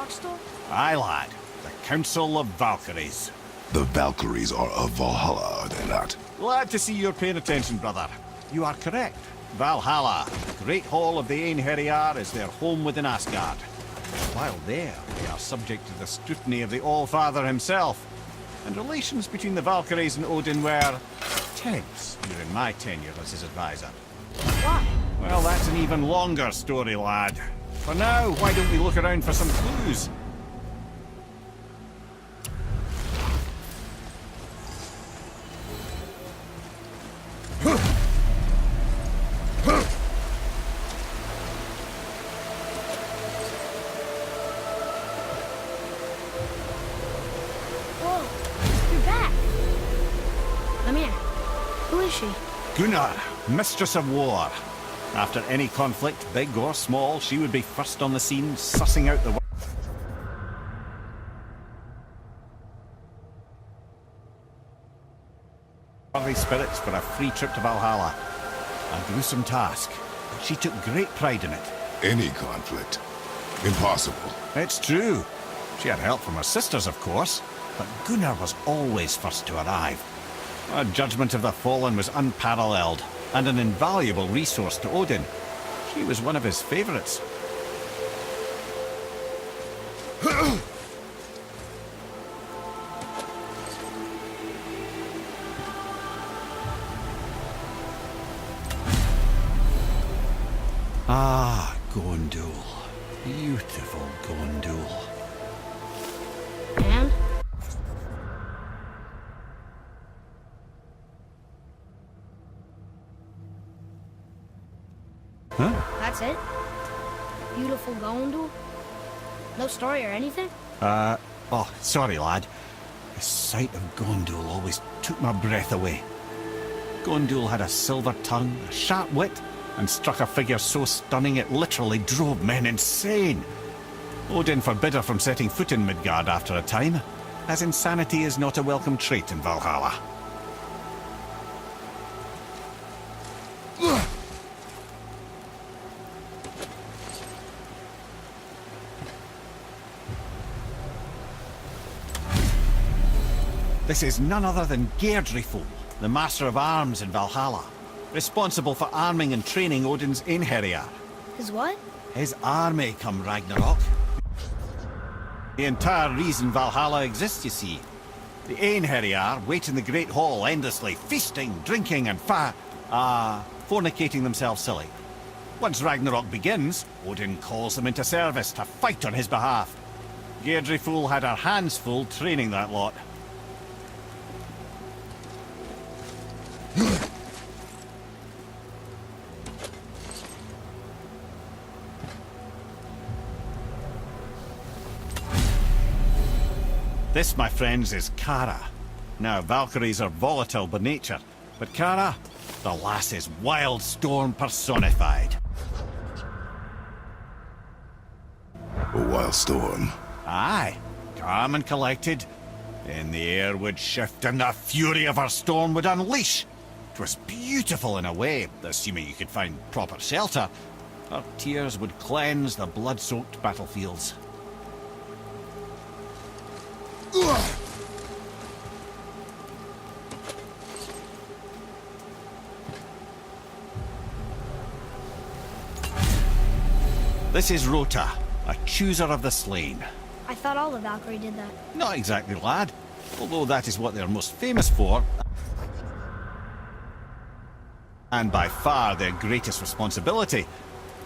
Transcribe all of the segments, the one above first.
store? Aye, lad. The Council of Valkyries. The Valkyries are of Valhalla, are they not? Glad to see you're paying attention, brother. You are correct. Valhalla, the great hall of the Einherjar, is their home within Asgard. While there, they are subject to the scrutiny of the All-Father himself. And relations between the Valkyries and Odin were tense during my tenure as his advisor. Why? Well, that's an even longer story, lad. For now, why don't we look around for some clues? Whoa, you're back. Come here. Who is she? Gunnar, Mistress of War. After any conflict, big or small, she would be first on the scene, sussing out the worthy spirits for a free trip to Valhalla. A gruesome task, but she took great pride in it. Any conflict. Impossible. It's true. She had help from her sisters, of course, but Gunnar was always first to arrive. Her judgment of the fallen was unparalleled, and an invaluable resource to Odin. She was one of his favorites. Ah, Gondul. Beautiful Gondul. And? Huh? That's it? Beautiful Gondul? No story or anything? Oh, sorry, lad. The sight of Gondul always took my breath away. Gondul had a silver tongue, a sharp wit, and struck a figure so stunning it literally drove men insane. Odin forbid her from setting foot in Midgard after a time, as insanity is not a welcome trait in Valhalla. This is none other than Geirdriful, the Master of Arms in Valhalla, responsible for arming and training Odin's Einherjar. His what? His army come Ragnarok. The entire reason Valhalla exists, you see. The Einherjar wait in the Great Hall endlessly, feasting, drinking and fornicating themselves silly. Once Ragnarok begins, Odin calls them into service to fight on his behalf. Geirdriful had her hands full training that lot. This, my friends, is Kara. Now, Valkyries are volatile by nature, but Kara, the lass is wild storm personified. A wild storm. Aye, calm and collected. Then the air would shift and the fury of her storm would unleash. It was beautiful in a way, assuming you could find proper shelter. Her tears would cleanse the blood-soaked battlefields. This is Rota, a chooser of the slain. I thought all the Valkyrie did that. Not exactly, lad, although that is what they're most famous for. And by far their greatest responsibility.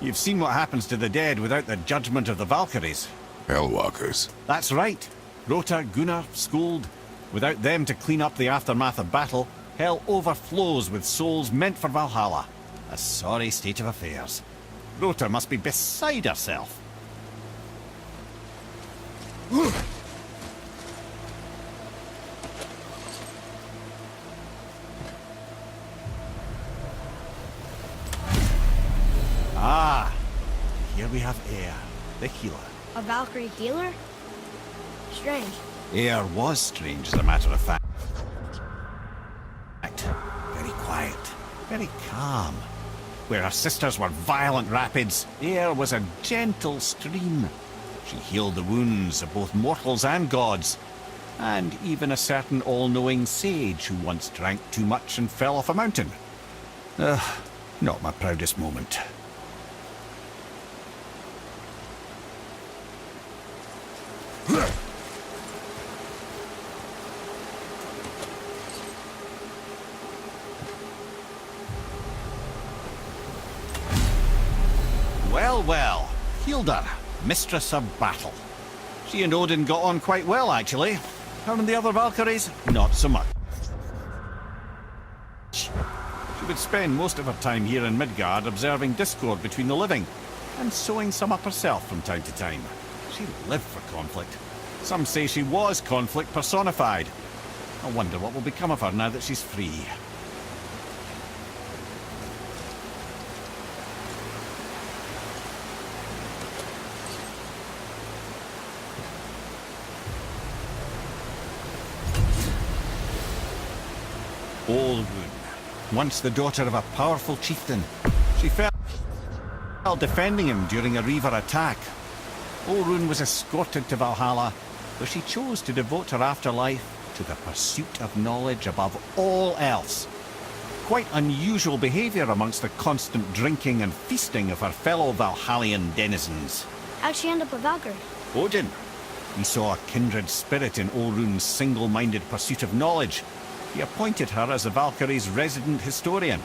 You've seen what happens to the dead without the judgment of the Valkyries. Hellwalkers. That's right. Rota, Gunnar, Skuld. Without them to clean up the aftermath of battle, hell overflows with souls meant for Valhalla. A sorry state of affairs. Rota must be beside herself. Ah, here we have Air, the healer. A Valkyrie healer? Strange. Air was strange, as a matter of fact. Very quiet, very calm. Where her sisters were violent rapids, Air was a gentle stream. She healed the wounds of both mortals and gods, and even a certain all-knowing sage who once drank too much and fell off a mountain. Not my proudest moment. Well, well, Hilda, mistress of battle. She and Odin got on quite well, actually. Her and the other Valkyries, not so much. She would spend most of her time here in Midgard observing discord between the living, and sewing some up herself from time to time. She lived for conflict. Some say she was conflict personified. I wonder what will become of her now that she's free. Olrun, once the daughter of a powerful chieftain, she fell defending him during a Reaver attack. Olrun was escorted to Valhalla, where she chose to devote her afterlife to the pursuit of knowledge above all else. Quite unusual behaviour amongst the constant drinking and feasting of her fellow Valhallian denizens. How'd she end up a Valkyrie? Odin. He saw a kindred spirit in Olrun's single-minded pursuit of knowledge. He appointed her as the Valkyrie's resident historian.